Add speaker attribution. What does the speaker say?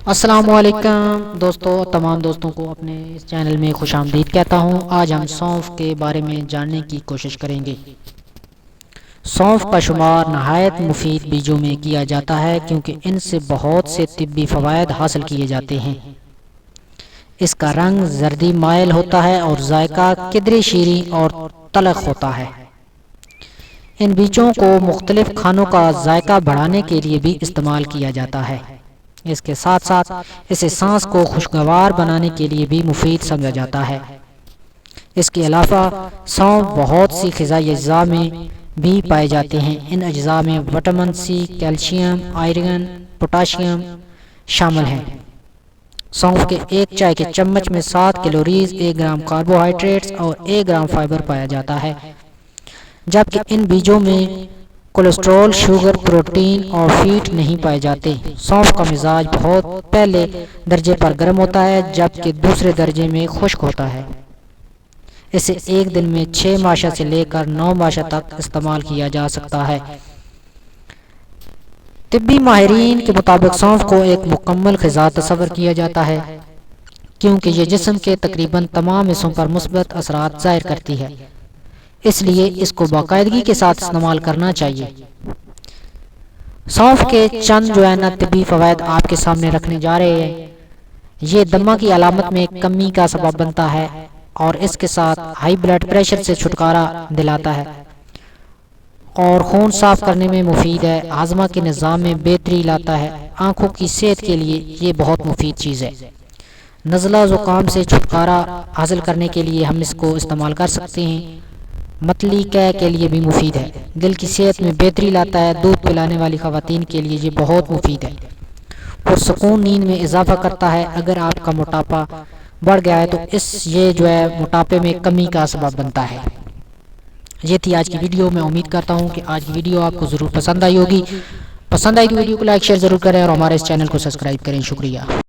Speaker 1: السلام علیکم دوستو، تمام دوستوں کو اپنے اس چینل میں خوش آمدید کہتا ہوں۔ آج ہم سونف کے بارے میں جاننے کی کوشش کریں گے۔ سونف کا شمار نہایت مفید بیجوں میں کیا جاتا ہے کیونکہ ان سے بہت سے طبی فوائد حاصل کیے جاتے ہیں۔ اس کا رنگ زردی مائل ہوتا ہے اور ذائقہ قدرے شیریں اور تلخ ہوتا ہے۔ ان بیجوں کو مختلف کھانوں کا ذائقہ بڑھانے کے لیے بھی استعمال کیا جاتا ہے۔ اس کے ساتھ ساتھ اسے سانس کو خوشگوار بنانے کے لیے بھی مفید سمجھا جاتا ہے۔ اس کے علاوہ سونف بہت سی غذائی اجزاء میں بھی پائے جاتے ہیں۔ ان اجزاء میں vitamin C, calcium, iron, potassium شامل ہیں۔ سونف کے ایک چائے کے چمچ میں 7 کیلوریز، 1 گرام کاربوہائیڈریٹس اور 1 گرام فائبر پایا جاتا ہے، جبکہ ان بیجوں میں کولیسٹرول، شوگر، پروٹین اور فیٹ نہیں پائے جاتے۔ سونف کا مزاج بہت پہلے درجے پر گرم ہوتا ہے جبکہ دوسرے درجے میں خشک ہوتا ہے۔ اسے ایک دن میں 6 ماشا سے لے کر 9 ماشا تک استعمال کیا جا سکتا ہے۔ طبی ماہرین کے مطابق سونف کو ایک مکمل غذا تصور کیا جاتا ہے کیونکہ یہ جسم کے تقریباً تمام حصوں پر مثبت اثرات ظاہر کرتی ہے، اس لیے اس کو باقاعدگی کے ساتھ استعمال کرنا چاہیے۔ سونف کے چند طبی فوائد آپ کے سامنے رکھنے جا رہے ہیں۔ یہ دمہ کی علامت میں کمی کا سبب بنتا ہے اور اس کے ساتھ ہائی بلڈ پریشر سے چھٹکارا دلاتا ہے اور خون صاف کرنے میں مفید ہے۔ ہاضمہ کے نظام میں بہتری لاتا ہے۔ آنکھوں کی صحت کے لیے یہ بہت مفید چیز ہے۔ نزلہ زکام سے چھٹکارا حاصل کرنے کے لیے ہم اس کو استعمال کر سکتے ہیں۔ متلی قے کے لیے بھی مفید ہے۔ دل کی صحت میں بہتری لاتا ہے۔ دودھ پلانے والی خواتین کے لیے یہ بہت مفید ہے۔ پرسکون نیند میں اضافہ کرتا ہے۔ اگر آپ کا موٹاپا بڑھ گیا ہے تو یہ موٹاپے میں کمی کا سبب بنتا ہے۔ یہ تھی آج کی ویڈیو۔ میں امید کرتا ہوں کہ آج کی ویڈیو آپ کو ضرور پسند آئی ہوگی۔ پسند آئی تو ویڈیو کو لائک شیئر ضرور کریں اور ہمارے اس چینل کو سبسکرائب کریں۔ شکریہ۔